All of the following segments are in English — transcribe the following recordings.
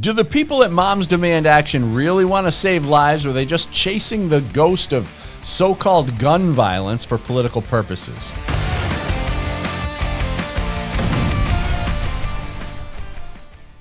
Do the people at Moms Demand Action really want to save lives, or are they just chasing the ghost of so-called gun violence for political purposes?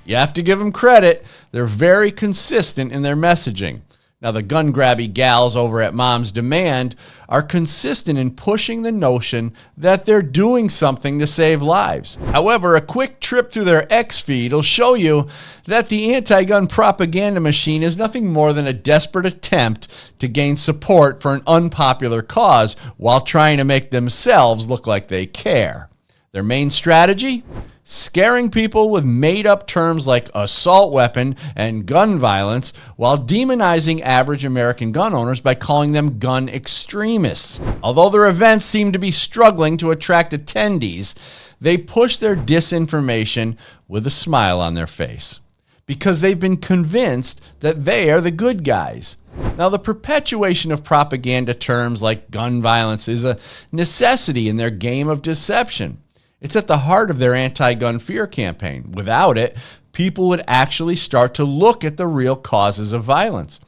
You have to give them credit. They're very consistent in their messaging. Now, the gun-grabby gals over at Moms Demand are consistent in pushing the notion that they're doing something to save lives. However, a quick trip through their X feed will show you that the anti-gun propaganda machine is nothing more than a desperate attempt to gain support for an unpopular cause while trying to make themselves look like they care. Their main strategy? Scaring people with made-up terms like assault weapon and gun violence while demonizing average American gun owners by calling them gun extremists. Although their events seem to be struggling to attract attendees, they push their disinformation with a smile on their face because they've been convinced that they are the good guys. Now, the perpetuation of propaganda terms like gun violence is a necessity in their game of deception. It's at the heart of their anti-gun fear campaign. Without it, people would actually start to look at the real causes of violence.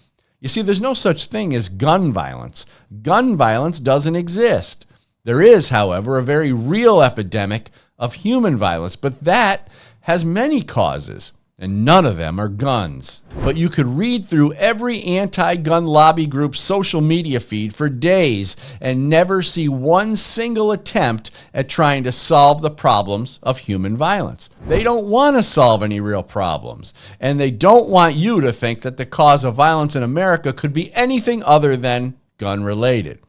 You see, there's no such thing as gun violence. Gun violence doesn't exist. There is, however, a very real epidemic of human violence, but that has many causes, and none of them are guns. But you could read through every anti-gun lobby group's social media feed for days and never see one single attempt at trying to solve the problems of human violence. They don't want to solve any real problems, and they don't want you to think that the cause of violence in America could be anything other than gun-related.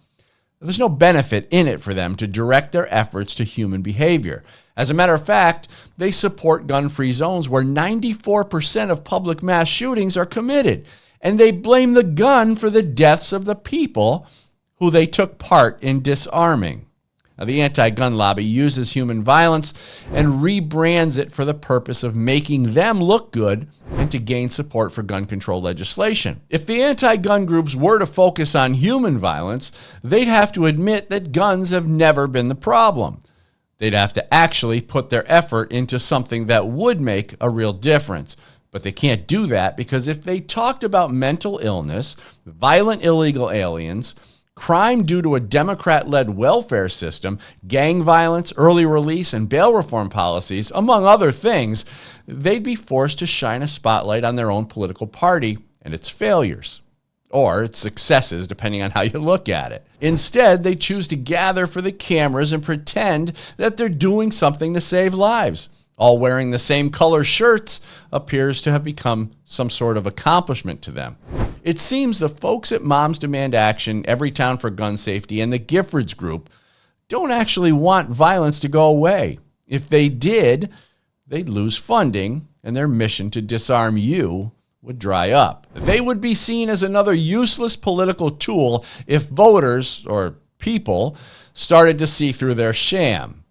There's no benefit in it for them to direct their efforts to human behavior. As a matter of fact, they support gun-free zones where 94% of public mass shootings are committed, and they blame the gun for the deaths of the people who they took part in disarming. Now, the anti-gun lobby uses human violence and rebrands it for the purpose of making them look good and to gain support for gun control legislation. If the anti-gun groups were to focus on human violence, they'd have to admit that guns have never been the problem. They'd have to actually put their effort into something that would make a real difference. But they can't do that because if they talked about mental illness, violent illegal aliens, crime due to a Democrat-led welfare system, gang violence, early release, and bail reform policies, among other things, they'd be forced to shine a spotlight on their own political party and its failures, or its successes, depending on how you look at it. Instead, they choose to gather for the cameras and pretend that they're doing something to save lives. All wearing the same color shirts appears to have become some sort of accomplishment to them. It seems the folks at Moms Demand Action, Everytown for Gun Safety, and the Giffords Group don't actually want violence to go away. If they did, they'd lose funding, and their mission to disarm you would dry up. They would be seen as another useless political tool if voters, or people, started to see through their sham.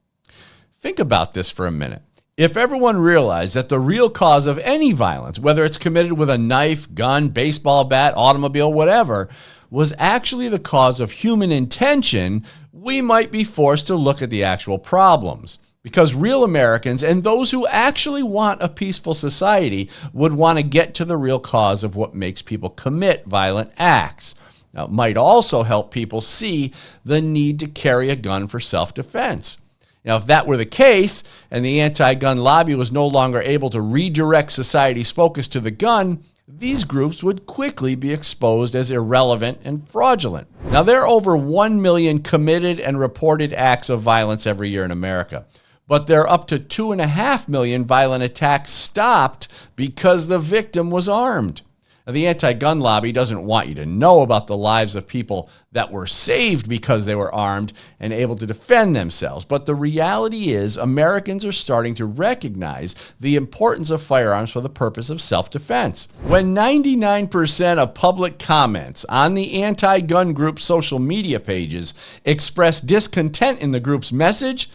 Think about this for a minute. If everyone realized that the real cause of any violence, whether it's committed with a knife, gun, baseball bat, automobile, whatever, was actually the cause of human intention, we might be forced to look at the actual problems. Because real Americans and those who actually want a peaceful society would want to get to the real cause of what makes people commit violent acts. Now, it might also help people see the need to carry a gun for self-defense. Now, if that were the case, and the anti-gun lobby was no longer able to redirect society's focus to the gun, these groups would quickly be exposed as irrelevant and fraudulent. Now, there are over 1 million committed and reported acts of violence every year in America, but there are up to 2.5 million violent attacks stopped because the victim was armed. Now, the anti-gun lobby doesn't want you to know about the lives of people that were saved because they were armed and able to defend themselves. But the reality is Americans are starting to recognize the importance of firearms for the purpose of self-defense. When 99% of public comments on the anti-gun group's social media pages express discontent in the group's message,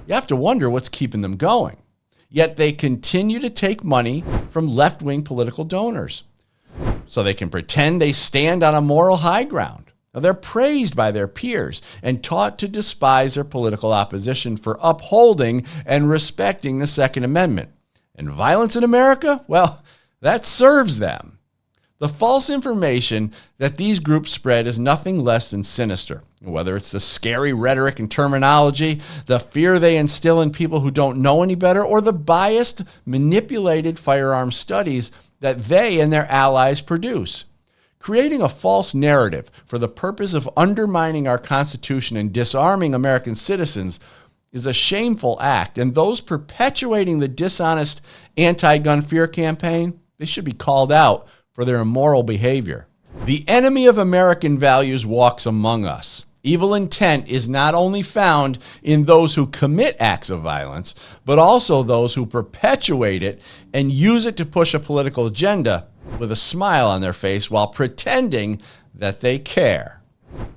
you have to wonder what's keeping them going. Yet they continue to take money from left-wing political donors, so they can pretend they stand on a moral high ground. Now, they're praised by their peers and taught to despise their political opposition for upholding and respecting the Second Amendment. And violence in America? Well, That serves them. The false information that these groups spread is nothing less than sinister. Whether it's the scary rhetoric and terminology, the fear they instill in people who don't know any better, or the biased, manipulated firearms studies that they and their allies produce. Creating a false narrative for the purpose of undermining our Constitution and disarming American citizens is a shameful act, and those perpetuating the dishonest anti-gun fear campaign, they should be called out for their immoral behavior. The enemy of American values walks among us. Evil intent is not only found in those who commit acts of violence, but also those who perpetuate it and use it to push a political agenda with a smile on their face while pretending that they care.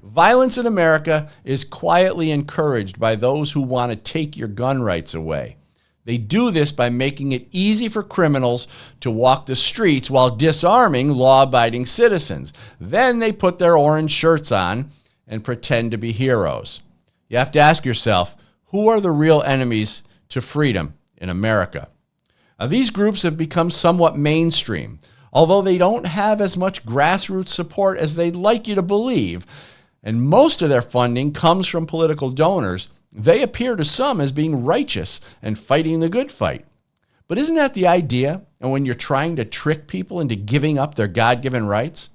Violence in America is quietly encouraged by those who want to take your gun rights away. They do this by making it easy for criminals to walk the streets while disarming law-abiding citizens. Then they put their orange shirts on and pretend to be heroes. You have to ask yourself, who are the real enemies to freedom in America? Now, these groups have become somewhat mainstream, although they don't have as much grassroots support as they'd like you to believe, and most of their funding comes from political donors. They appear to some as being righteous and fighting the good fight. But isn't that the idea? And when you're trying to trick people into giving up their God-given rights?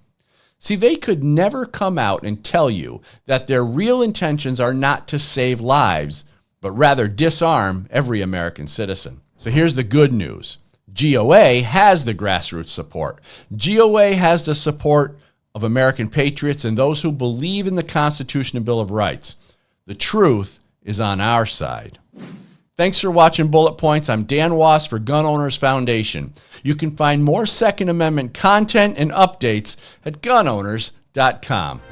See, they could never come out and tell you that their real intentions are not to save lives, but rather disarm every American citizen. So here's the good news. GOA has the grassroots support. GOA has the support of American patriots and those who believe in the Constitution and Bill of Rights. The truth is on our side. Thanks for watching Bullet Points. I'm Dan Wass for Gun Owners Foundation. You can find more Second Amendment content and updates at gunowners.com.